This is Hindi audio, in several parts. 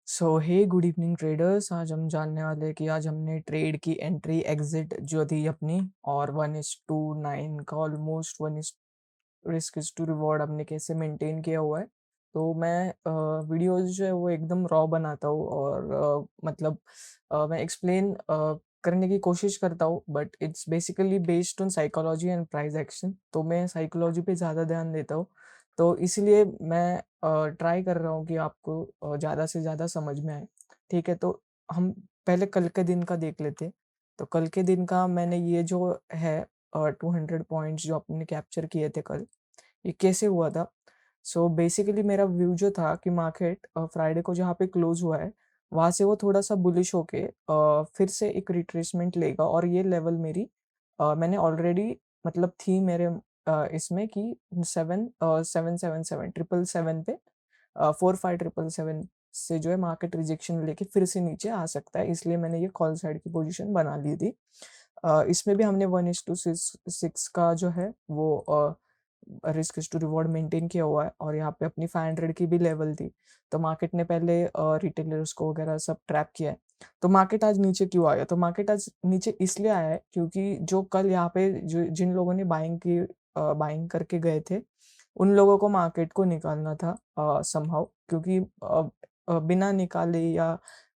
सो हे गुड इवनिंग ट्रेडर्स। आज हम जानने वाले हैं कि आज हमने ट्रेड की एंट्री एग्जिट जो थी अपनी और 1:9 का almost 1 risk is to reward हमने कैसे मेंटेन किया हुआ है। तो मैं वीडियोस जो है वो एकदम रॉ बनाता हूँ और मैं एक्सप्लेन करने की कोशिश करता हूँ, but it's basically based on psychology and price action. तो मैं साइकोलॉजी पे ज़्यादा ध्यान देता हूँ, तो इसीलिए मैं ट्राई कर रहा हूँ कि आपको ज़्यादा से ज़्यादा समझ में आए। ठीक है, तो हम पहले कल के दिन का देख लेते हैं। तो कल के दिन का मैंने ये जो है 200 पॉइंट्स जो अपने कैप्चर किए थे कल, ये कैसे हुआ था? सो बेसिकली मेरा व्यू जो था कि मार्केट फ्राइडे को जहाँ पे क्लोज़ हुआ है, वहाँ से वो थोड़ा-सा बुलिश होके फिर से एक रिट्रेसमेंट लेगा और ये लेवल मेरी मैंने ऑलरेडी मतलब थी मेरे इसमें कि 777 777 पे 45,777 से जो है मार्केट रिजेक्शन लेके फिर से नीचे आ सकता है, इसलिए मैंने ये कॉल साइड की पोजीशन बना ली थी। इसमें भी हमने 1:6 का जो है वो रिस्क टू रिवॉर्ड मेंटेन किया हुआ है और यहाँ पे अपनी 500 की भी लेवल थी। तो मार्केट ने पहले रिटेलर्स को वगैरह सब ट्रैप किया है। तो मार्केट आज नीचे क्यों आया? तो मार्केट आज नीचे इसलिए आया है क्योंकि जो कल यहाँ पे जो जिन लोगों ने बाइंग करके गए थे, उन लोगों को मार्केट को निकालना था समहाउ, क्योंकि बिना निकाले या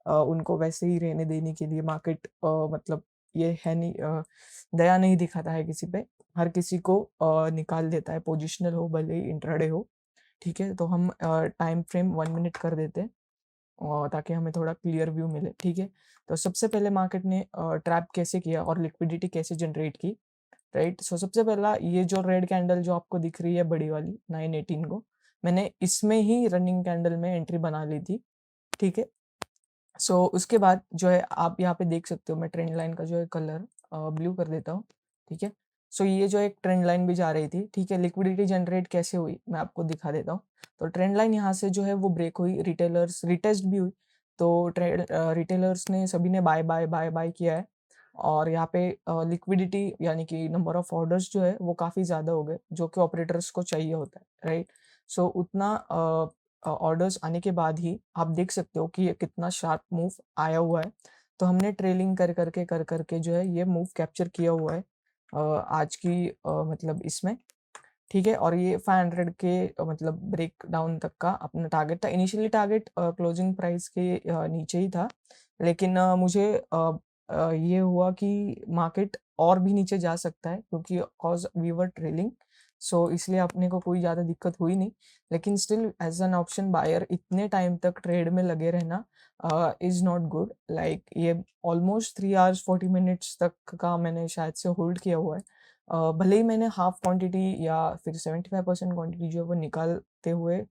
उनको वैसे ही रहने देने के लिए मार्केट मतलब ये है नहीं, दया नहीं दिखाता है किसी पे। हर किसी को निकाल देता है, पोजिशनल हो भले ही इंट्राडे हो। ठीक है, तो हम टाइम फ्रेम 1 मिनट कर देते हैं ताकि हमें थोड़ा क्लियर व्यू मिले। ठीक है, तो सबसे पहले मार्केट ने ट्रैप कैसे किया और लिक्विडिटी कैसे जनरेट की, राइट? सो सबसे पहला ये जो रेड कैंडल जो आपको दिख रही है बड़ी वाली 918 को, मैंने इसमें ही रनिंग कैंडल में एंट्री बना ली थी। ठीक है, सो उसके बाद जो है आप यहाँ पे देख सकते हो, मैं ट्रेंड लाइन का जो है कलर ब्लू कर देता हूँ। ठीक है, सो ये जो एक ट्रेंड लाइन भी जा रही थी, ठीक है, लिक्विडिटी जनरेट कैसे हुई मैं आपको दिखा देता हूँ। तो ट्रेंड लाइन यहाँ से जो है वो ब्रेक हुई, रिटेलर्स रिटेस्ट भी हुई। तो रिटेलर्स ने सभी ने बाय बाय बाय बाय किया है और यहाँ पे लिक्विडिटी यानी कि नंबर ऑफ ऑर्डर्स जो है वो काफ़ी ज़्यादा हो गए, जो कि ऑपरेटर्स को चाहिए होता है, राइट? सो उतना ऑर्डर्स आने के बाद ही आप देख सकते हो कि ये कितना शार्प मूव आया हुआ है। तो हमने ट्रेलिंग कर करके जो है ये मूव कैप्चर किया हुआ है आज की मतलब इसमें। ठीक है, और ये 500 के मतलब ब्रेक डाउन तक का अपना टारगेट था। इनिशियली टारगेट क्लोजिंग प्राइस के नीचे ही था, लेकिन मुझे ये हुआ कि मार्केट और भी नीचे जा सकता है क्योंकि cause we were trailing, so इसलिए अपने को कोई ज़्यादा दिक्कत हुई नहीं। लेकिन still as an option buyer इतने टाइम तक ट्रेड में लगे रहना इज़ नॉट गुड। लाइक ये ऑलमोस्ट 3 आवर्स 40 मिनट्स तक का मैंने शायद से होल्ड किया हुआ है। भले ही मैंने हाफ क्वांटिटी या फिर 75% क्वांटिटी जो है वो निकालते हुए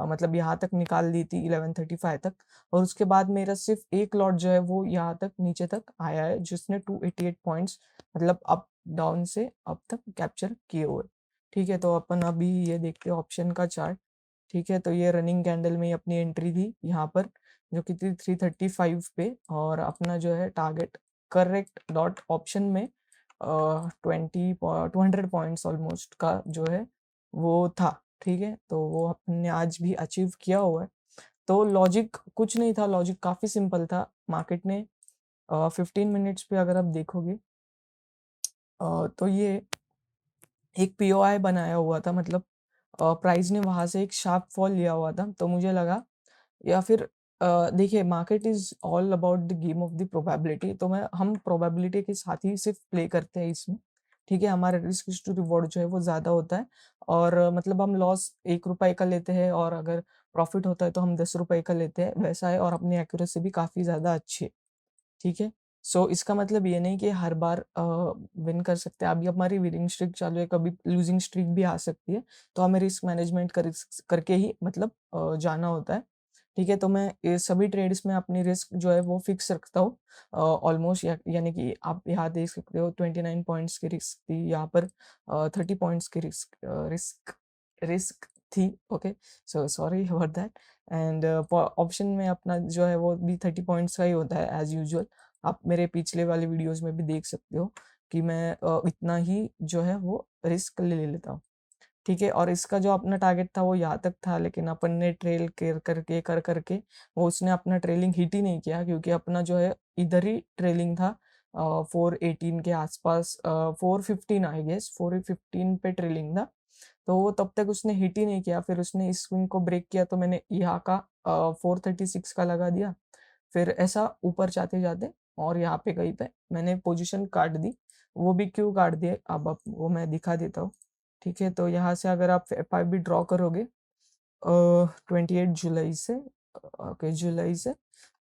मतलब यहाँ तक निकाल दी थी 11:35 तक, और उसके बाद मेरा सिर्फ एक लॉट जो है वो यहाँ तक नीचे तक आया है जिसने 288 पॉइंट्स मतलब अप डाउन से अब तक कैप्चर किए हुए। ठीक है, तो अपन अभी ये देखते हैं ऑप्शन का चार्ट। ठीक है, तो ये रनिंग कैंडल में ही अपनी एंट्री थी यहाँ पर, जो कि थी 335 पे, और अपना जो है टारगेट करेक्ट डॉट ऑप्शन में 200 पॉइंट्स ऑलमोस्ट का जो है वो था। ठीक है, तो वो हमने आज भी अचीव किया हुआ है। तो लॉजिक कुछ नहीं था, लॉजिक काफ़ी सिंपल था। मार्केट ने 15 मिनट्स पे अगर आप देखोगे तो ये एक पीओआई बनाया हुआ था, मतलब प्राइस ने वहाँ से एक शार्प फॉल लिया हुआ था। तो मुझे लगा या फिर देखिए, market is all about the game of the probability. तो मैं हम प्रोबेबिलिटी के साथ ही सिर्फ प्ले करते हैं इसमें। ठीक है, हमारा रिस्क टू रिवॉर्ड जो है वो ज़्यादा होता है, और मतलब हम लॉस ₹1 का लेते हैं और अगर प्रॉफिट होता है तो हम ₹10 का लेते हैं, वैसा है, और अपनी एक्यूरेसी भी काफ़ी ज़्यादा अच्छी है। ठीक है? सो इसका मतलब ये नहीं कि हर बार विन कर सकते हैं। अभी हमारी विनिंग स्ट्रीक चालू है, कभी लूज़िंग स्ट्रीक भी आ सकती है। तो हमें रिस्क मैनेजमेंट करके ही मतलब जाना होता है। ठीक है? तो मैं ये सभी ट्रेड्स में अपनी रिस्क जो है वो फिक्स रखता हूँ। ऑलमोस्ट यानी कि आप यहाँ देख सकते हो 29 पॉइंट्स की रिस्क थी, यहाँ पर 30 पॉइंट्स की रिस्क रिस्क थी। Okay? So sorry about that. And option में अपना जो है वो भी 30 पॉइंट्स का ही होता है एज़ यूजुअल। आप मेरे पिछले वाले वीडियोज़ में भी देख सकते हो कि मैं इतना ही जो है वो रिस्क ले लेता हूँ। ठीक है, और इसका जो अपना टारगेट था वो यहाँ तक था, लेकिन अपन ने ट्रेल कर करके वो उसने अपना ट्रेलिंग हिट ही नहीं किया, क्योंकि अपना जो है इधर ही ट्रेलिंग था 418 के आसपास, 415 आई गेस 415 पे ट्रेलिंग था। तो वो तब तक उसने हिट ही नहीं किया, फिर उसने इस स्विंग को ब्रेक किया, तो मैंने यहाँ का 436 का लगा दिया। फिर ऐसा ऊपर जाते-जाते और यहाँ पे कहीं पे मैंने पोजीशन काट दी। वो भी क्यों काट दिए अब आप वो मैं दिखा देता हूँ। ठीक है, तो यहाँ से अगर आप एफआईबी ड्रॉ करोगे 28 जुलाई से, ओके जुलाई से,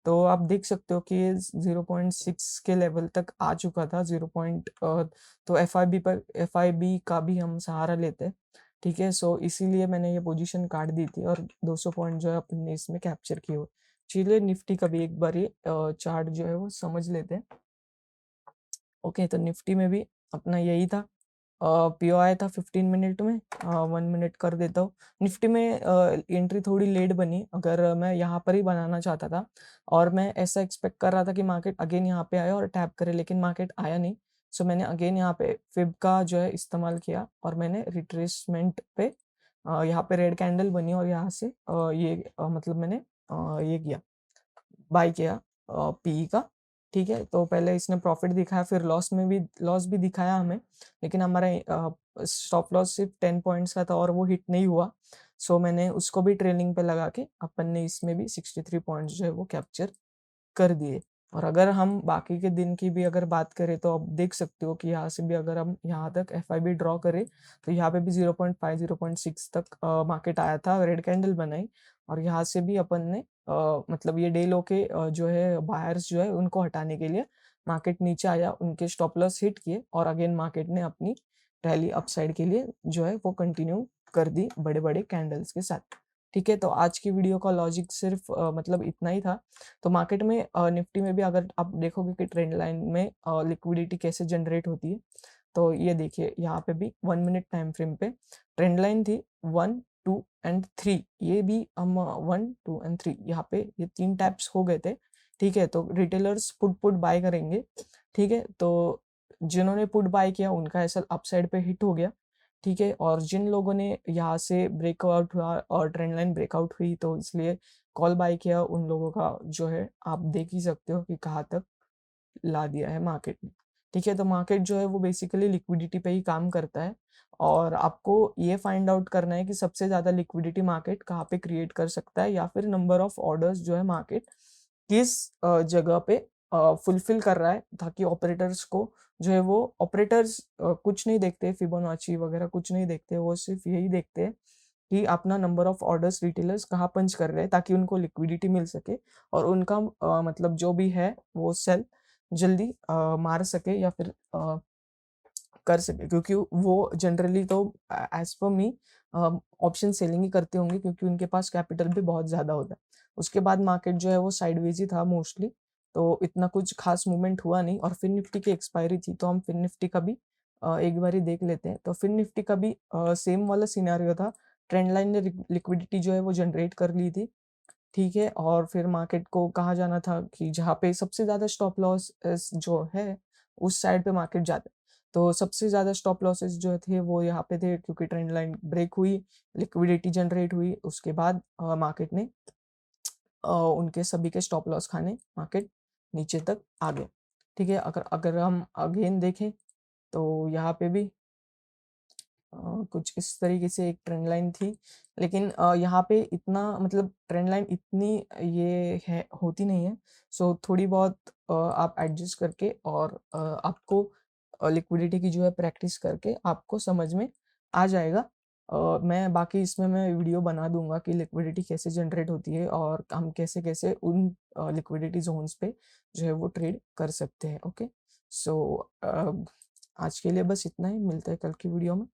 तो आप देख सकते हो कि ये 0.6 के लेवल तक आ चुका था। तो एफआईबी का भी हम सहारा लेते हैं। ठीक है, सो इसीलिए मैंने ये पोजीशन काट दी थी और 200 पॉइंट जो है अपने इसमें कैप्चर किए हुए। चलिए निफ्टी का भी एक बार ये चार्ट जो है वो समझ लेते हैं। ओके, तो निफ्टी में भी अपना यही था। पीओ आया था 15 मिनट में, 1 मिनट कर देता हूँ। निफ्टी में एंट्री थोड़ी लेट बनी, अगर मैं यहाँ पर ही बनाना चाहता था और मैं ऐसा एक्सपेक्ट कर रहा था कि मार्केट अगेन यहाँ पे आए और टैप करे, लेकिन मार्केट आया नहीं। सो मैंने अगेन यहाँ पे फिब का जो है इस्तेमाल किया और मैंने रिट्रेसमेंट पे यहाँ पे रेड कैंडल बनी और यहाँ से मतलब मैंने ये किया, बाय किया पीई का। ठीक है, तो पहले इसने प्रॉफिट दिखाया, फिर लॉस भी दिखाया हमें, लेकिन हमारा स्टॉप लॉस सिर्फ 10 पॉइंट्स का था और वो हिट नहीं हुआ। सो मैंने उसको भी ट्रेलिंग पे लगा के अपन ने इसमें भी 63 पॉइंट्स जो है वो कैप्चर कर दिए। और अगर हम बाकी के दिन की भी अगर बात करें, तो आप देख सकते हो कि यहाँ से भी अगर हम यहाँ तक एफआईबी ड्रॉ करें, तो यहाँ पे भी 0.5 0.6 तक मार्केट आया था, रेड कैंडल बनाई, और यहाँ से भी अपन ने मतलब ये डे लो के जो है बायर्स जो है उनको हटाने के लिए मार्केट नीचे आया, उनके स्टॉप लॉस हिट किए और अगेन मार्केट ने अपनी रैली अपसाइड के लिए जो है वो कंटिन्यू कर दी बड़े बड़े कैंडल्स के साथ। ठीक है, तो आज की वीडियो का लॉजिक सिर्फ मतलब इतना ही था। तो मार्केट में निफ्टी में भी अगर आप देखोगे कि ट्रेंड लाइन में लिक्विडिटी कैसे जनरेट होती है, तो ये देखिए यहाँ पे भी 1 मिनट टाइम फ्रेम पे ट्रेंड लाइन थी 1, 2 एंड 3। ये भी हम 1, 2 एंड 3 यहाँ पे ये 3 टैप्स हो गए थे। ठीक है, तो रिटेलर्स पुट पुट बाय करेंगे। ठीक है, तो जिन्होंने पुट बाय किया उनका ऐसा अपसाइड पे हिट हो गया। ठीक है, और जिन लोगों ने यहाँ से ब्रेकआउट हुआ और ट्रेंड लाइन ब्रेकआउट हुई, तो इसलिए कॉल बाय किया, उन लोगों का जो है आप देख ही सकते हो कि कहाँ तक ला दिया है मार्केट ने। ठीक है, तो मार्केट जो है वो बेसिकली लिक्विडिटी पे ही काम करता है और आपको ये फाइंड आउट करना है कि सबसे ज़्यादा लिक्विडिटी मार्केट कहाँ पे क्रिएट कर सकता है, या फिर नंबर ऑफ ऑर्डर्स जो है मार्केट किस जगह पे फुलफिल कर रहा है, ताकि ऑपरेटर्स को जो है वो ऑपरेटर्स कुछ नहीं देखते, फिबोनाची वगैरह कुछ नहीं देखते, वो सिर्फ यही देखते हैं कि अपना नंबर ऑफ ऑर्डर्स रिटेलर्स कहाँ पंच कर रहे हैं, ताकि उनको लिक्विडिटी मिल सके और उनका मतलब जो भी है वो सेल जल्दी मार सके या फिर कर सके, क्योंकि वो जनरली तो एज पर मी ऑप्शन सेलिंग ही करते होंगे, क्योंकि उनके पास कैपिटल भी बहुत ज़्यादा होता है। उसके बाद मार्केट जो है वो साइडवेज ही था मोस्टली, तो इतना कुछ खास मूवमेंट हुआ नहीं और फिर निफ्टी की एक्सपायरी थी, तो हम फिर निफ्टी का भी एक बारी देख लेते हैं। तो फिर निफ्टी का भी सेम वाला सिनेरियो था, ट्रेंड लाइन ने लिक्विडिटी जो है वो जनरेट कर ली थी। ठीक है, और फिर मार्केट को कहाँ जाना था कि जहाँ पे सबसे ज़्यादा स्टॉप लॉस जो है उस साइड पे मार्केट जाता है। तो सबसे ज़्यादा स्टॉप लॉसेस जो थे वो यहाँ पे थे, क्योंकि ट्रेंड लाइन ब्रेक हुई, लिक्विडिटी जनरेट हुई, उसके बाद मार्केट ने उनके सभी के स्टॉप लॉस खाने मार्केट नीचे तक आ गए। ठीक है, अगर अगर हम अगेन देखें, तो यहाँ पे भी कुछ इस तरीके से एक ट्रेंड लाइन थी, लेकिन यहाँ पे इतना मतलब ट्रेंड लाइन इतनी ये है होती नहीं है। सो थोड़ी बहुत आप एडजस्ट करके और आपको लिक्विडिटी की जो है प्रैक्टिस करके आपको समझ में आ जाएगा। मैं बाकी इसमें मैं वीडियो बना दूंगा कि लिक्विडिटी कैसे जनरेट होती है और हम कैसे कैसे उन लिक्विडिटी जोन्स पे जो है वो ट्रेड कर सकते हैं। ओके, सो आज के लिए बस इतना ही, मिलते हैं कल की वीडियो में।